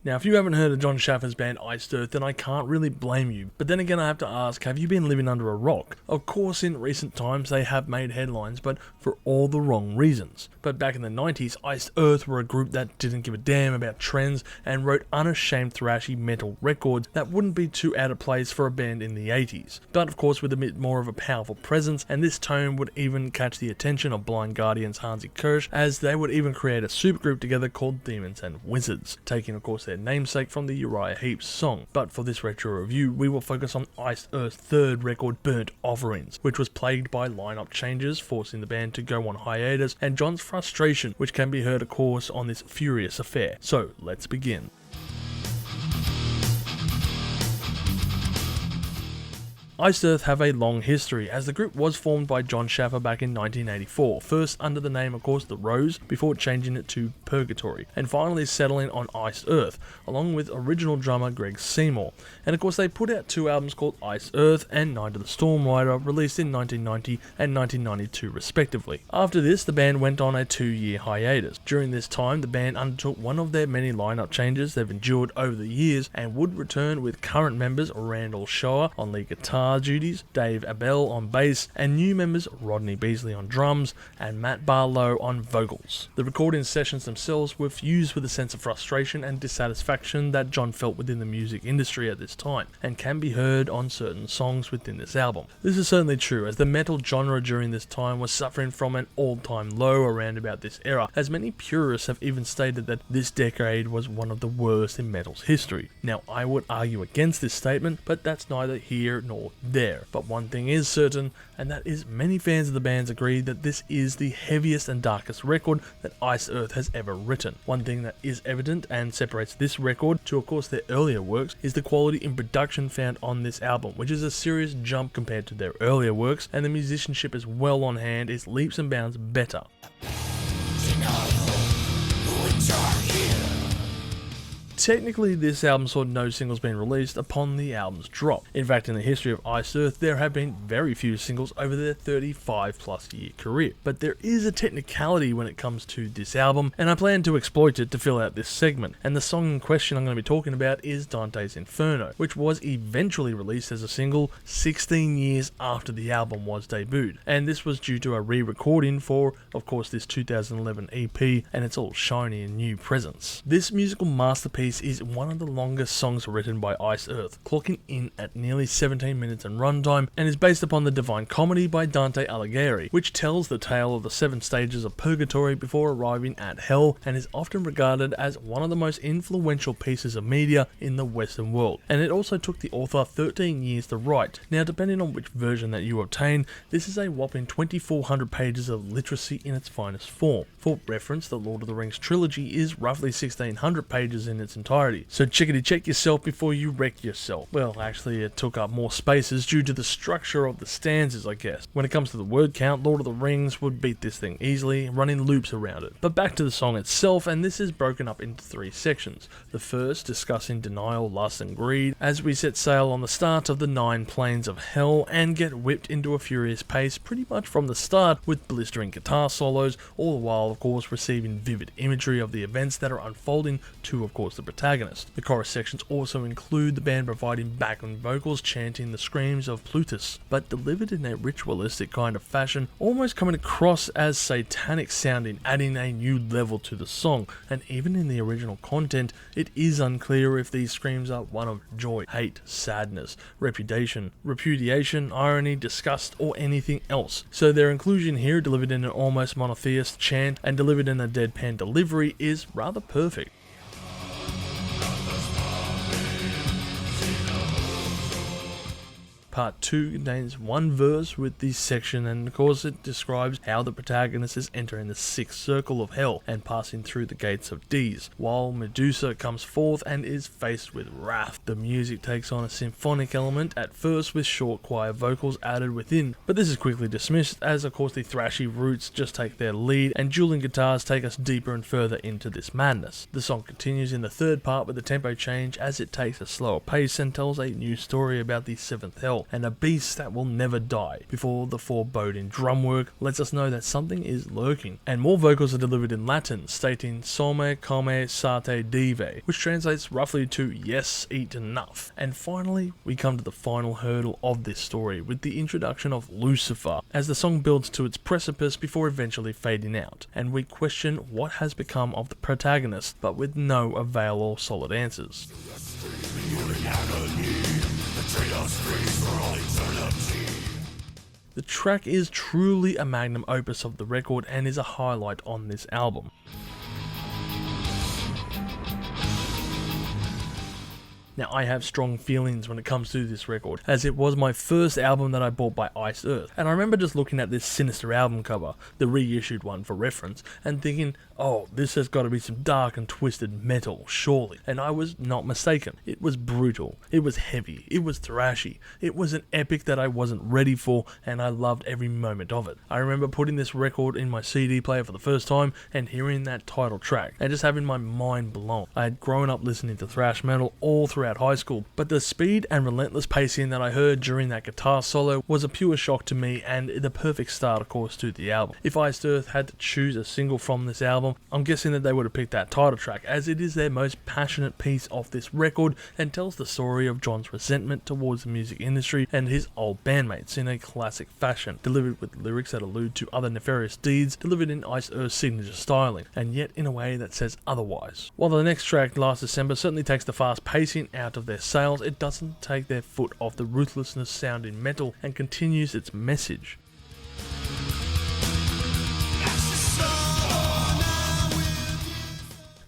Now, if you haven't heard of John Schaffer's band Iced Earth, then I can't really blame you. But then again, I have to ask, have you been living under a rock? Of course, in recent times they have made headlines, but for all the wrong reasons. But back in the 90s, Iced Earth were a group that didn't give a damn about trends and wrote unashamed thrashy metal records that wouldn't be too out of place for a band in the 80s. But of course with a bit more of a powerful presence, and this tone would even catch the attention of Blind Guardian's Hansi Kirsch, as they would even create a supergroup together called Demons and Wizards, taking of course their namesake from the Uriah Heep song. But for this retro review, we will focus on Iced Earth's third record, Burnt Offerings, which was plagued by lineup changes, forcing the band to go on hiatus, and John's frustration, which can be heard of course on this furious affair. So let's begin. Iced Earth have a long history, as the group was formed by John Schaffer back in 1984, first under the name of course The Rose, before changing it to Purgatory, and finally settling on Iced Earth, along with original drummer Greg Seymour. And of course they put out two albums called Iced Earth and Night of the Storm Rider, released in 1990 and 1992 respectively. After this, the band went on a 2-year hiatus. During this time, the band undertook one of their many lineup changes they've endured over the years, and would return with current members Randall Shower on lead guitar duties, Dave Abell on bass, and new members Rodney Beasley on drums and Matt Barlow on vocals. The recording sessions themselves were fused with a sense of frustration and dissatisfaction that John felt within the music industry at this time, and can be heard on certain songs within this album. This is certainly true, as the metal genre during this time was suffering from an all-time low around about this era, as many purists have even stated that this decade was one of the worst in metal's history. Now, I would argue against this statement, but that's neither here nor there. But one thing is certain, and that is many fans of the bands agree that this is the heaviest and darkest record that Iced Earth has ever written. One thing that is evident and separates this record to of course their earlier works is the quality in production found on this album, which is a serious jump compared to their earlier works, and the musicianship is well on hand, is leaps and bounds better. Technically, this album saw no singles being released upon the album's drop. In fact, in the history of Iced Earth, there have been very few singles over their 35 plus year career. But there is a technicality when it comes to this album, and I plan to exploit it to fill out this segment. And the song in question I'm going to be talking about is Dante's Inferno, which was eventually released as a single 16 years after the album was debuted. And this was due to a re-recording for, of course, this 2011 EP and its all shiny and new presence. This musical masterpiece is one of the longest songs written by Iced Earth, clocking in at nearly 17 minutes in runtime, and is based upon the Divine Comedy by Dante Alighieri, which tells the tale of the 7 stages of purgatory before arriving at hell, and is often regarded as one of the most influential pieces of media in the Western world. And it also took the author 13 years to write. Now, depending on which version that you obtain, this is a whopping 2,400 pages of literacy in its finest form. For reference, the Lord of the Rings trilogy is roughly 1,600 pages in its entirety, so chickadee check yourself before you wreck yourself. Well, actually it took up more spaces due to the structure of the stanzas, I guess. When it comes to the word count, Lord of the Rings would beat this thing easily, running loops around it. But back to the song itself, and this is broken up into 3 sections. The first discussing denial, lust and greed, as we set sail on the start of the 9 planes of hell and get whipped into a furious pace pretty much from the start, with blistering guitar solos, all the while of course receiving vivid imagery of the events that are unfolding to of course the protagonist. The chorus sections also include the band providing background vocals chanting the screams of Plutus, but delivered in a ritualistic kind of fashion, almost coming across as satanic sounding, adding a new level to the song. And even in the original content, it is unclear if these screams are one of joy, hate, sadness, repudiation, irony, disgust, or anything else. So their inclusion here, delivered in an almost monotheist chant and delivered in a deadpan delivery, is rather perfect. Part 2 contains 1 verse with this section, and of course it describes how the protagonist is entering the 6th circle of hell and passing through the gates of Hades, while Medusa comes forth and is faced with wrath. The music takes on a symphonic element at first, with short choir vocals added within, but this is quickly dismissed as of course the thrashy roots just take their lead and dueling guitars take us deeper and further into this madness. The song continues in the 3rd part with a tempo change as it takes a slower pace and tells a new story about the 7th hell, hell, and a beast that will never die, before the foreboding drum work lets us know that something is lurking. And more vocals are delivered in Latin, stating "Some come sate dive," which translates roughly to "yes, eat enough." And finally, we come to the final hurdle of this story, with the introduction of Lucifer, as the song builds to its precipice before eventually fading out, and we question what has become of the protagonist, but with no avail or solid answers. The track is truly a magnum opus of the record and is a highlight on this album. Now, I have strong feelings when it comes to this record, as it was my first album that I bought by Iced Earth, and I remember just looking at this sinister album cover, the reissued one for reference, and thinking, oh, this has got to be some dark and twisted metal, surely. And I was not mistaken. It was brutal, it was heavy, it was thrashy, it was an epic that I wasn't ready for, and I loved every moment of it. I remember putting this record in my CD player for the first time, and hearing that title track, and just having my mind blown. I had grown up listening to thrash metal all throughout high school, but the speed and relentless pacing that I heard during that guitar solo was a pure shock to me, and the perfect start, of course, to the album. If Iced Earth had to choose a single from this album, I'm guessing that they would have picked that title track, as it is their most passionate piece of this record and tells the story of John's resentment towards the music industry and his old bandmates in a classic fashion, delivered with lyrics that allude to other nefarious deeds, delivered in Iced Earth's signature styling, and yet in a way that says otherwise. While the next track, Last December, certainly takes the fast pacing out of their sails, it doesn't take their foot off the ruthlessness sounding metal and continues its message.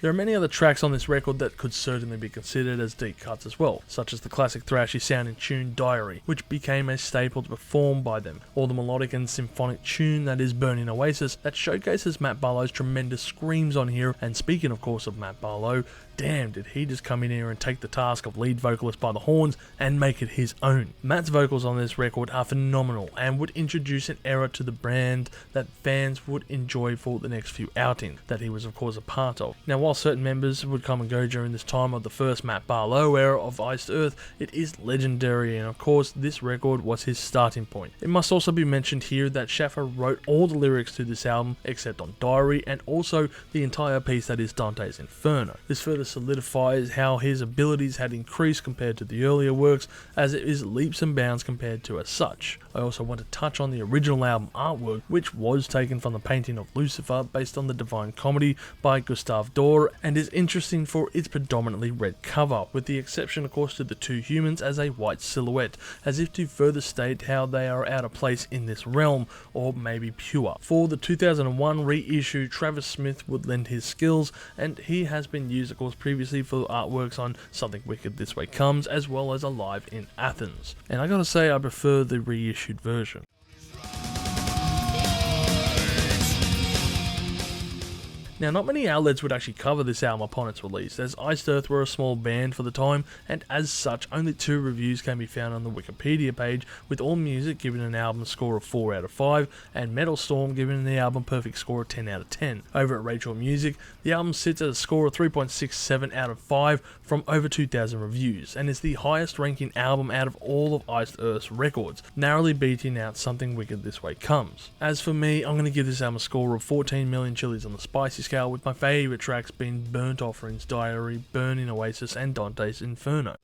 There are many other tracks on this record that could certainly be considered as deep cuts as well, such as the classic thrashy sounding tune Diary, which became a staple to perform by them, or the melodic and symphonic tune that is Burning Oasis, that showcases Matt Barlow's tremendous screams on here. And speaking of course of Matt Barlow, damn, did he just come in here and take the task of lead vocalist by the horns and make it his own. Matt's vocals on this record are phenomenal and would introduce an era to the brand that fans would enjoy for the next few outings that he was of course a part of. Now, while certain members would come and go during this time of the first Matt Barlow era of Iced Earth, it is legendary, and of course this record was his starting point. It must also be mentioned here that Schaffer wrote all the lyrics to this album except on Diary, and also the entire piece that is Dante's Inferno. This further solidifies how his abilities had increased compared to the earlier works, as it is leaps and bounds compared to as such. I also want to touch on the original album artwork, which was taken from the painting of Lucifer based on the Divine Comedy by Gustave Doré, and is interesting for its predominantly red cover, with the exception of course to the two humans as a white silhouette, as if to further state how they are out of place in this realm, or maybe pure. For the 2001 reissue, Travis Smith would lend his skills, and he has been used of course previously for artworks on Something Wicked This Way Comes, as well as Alive in Athens. And I gotta say, I prefer the reissued version. Now, not many outlets would actually cover this album upon its release, as Iced Earth were a small band for the time, and as such, only 2 reviews can be found on the Wikipedia page, with AllMusic giving an album score of 4 out of 5, and Metal Storm giving the album perfect score of 10 out of 10. Over at Rachel Music, the album sits at a score of 3.67 out of 5 from over 2,000 reviews, and is the highest ranking album out of all of Iced Earth's records, narrowly beating out Something Wicked This Way Comes. As for me, I'm going to give this album a score of 14 million chilies on the spicy scale, with my favourite tracks being Burnt Offerings, Diary, Burning Oasis, and Dante's Inferno.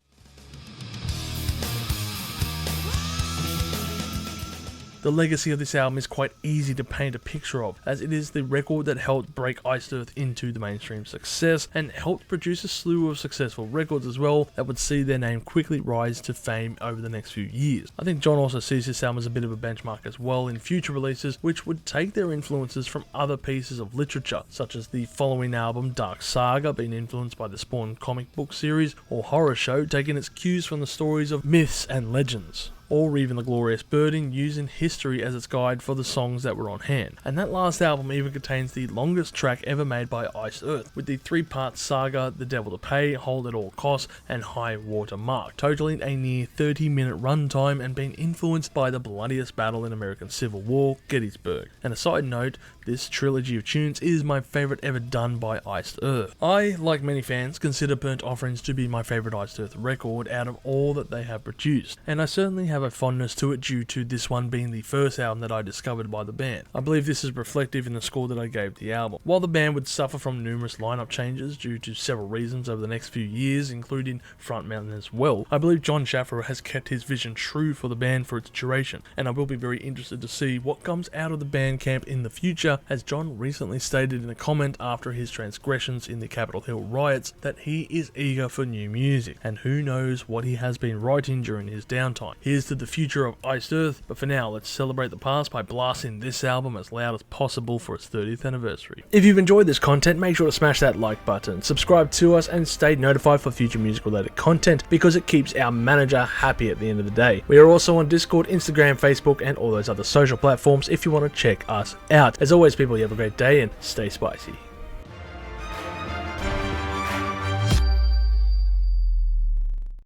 The legacy of this album is quite easy to paint a picture of, as it is the record that helped break Iced Earth into the mainstream success, and helped produce a slew of successful records as well that would see their name quickly rise to fame over the next few years. I think John also sees this album as a bit of a benchmark as well in future releases, which would take their influences from other pieces of literature, such as the following album Dark Saga being influenced by the Spawn comic book series, or Horror Show taking its cues from the stories of myths and legends, or even The Glorious Birding using history as its guide for the songs that were on hand. And that last album even contains the longest track ever made by Iced Earth, with the 3-part saga The Devil to Pay, Hold at All Costs, and High Water Mark, totaling a near 30-minute runtime and being influenced by the bloodiest battle in American Civil War, Gettysburg. And a side note, this trilogy of tunes is my favourite ever done by Iced Earth. I, like many fans, consider Burnt Offerings to be my favourite Iced Earth record out of all that they have produced, and I certainly have have a fondness to it due to this one being the first album that I discovered by the band. I believe this is reflective in the score that I gave the album. While the band would suffer from numerous lineup changes due to several reasons over the next few years, including frontman as well, I believe Jon Schaffer has kept his vision true for the band for its duration, and I will be very interested to see what comes out of the band camp in the future, as Jon recently stated in a comment after his transgressions in the Capitol Hill riots that he is eager for new music, and who knows what he has been writing during his downtime. Here's to the future of Iced Earth, but for now let's celebrate the past by blasting this album as loud as possible for its 30th anniversary. If you've enjoyed this content, make sure to smash that like button, subscribe to us, and stay notified for future music related content, because it keeps our manager happy at the end of the day. We are also on Discord, Instagram, Facebook, and all those other social platforms if you want to check us out. As always, people, you have a great day and stay spicy.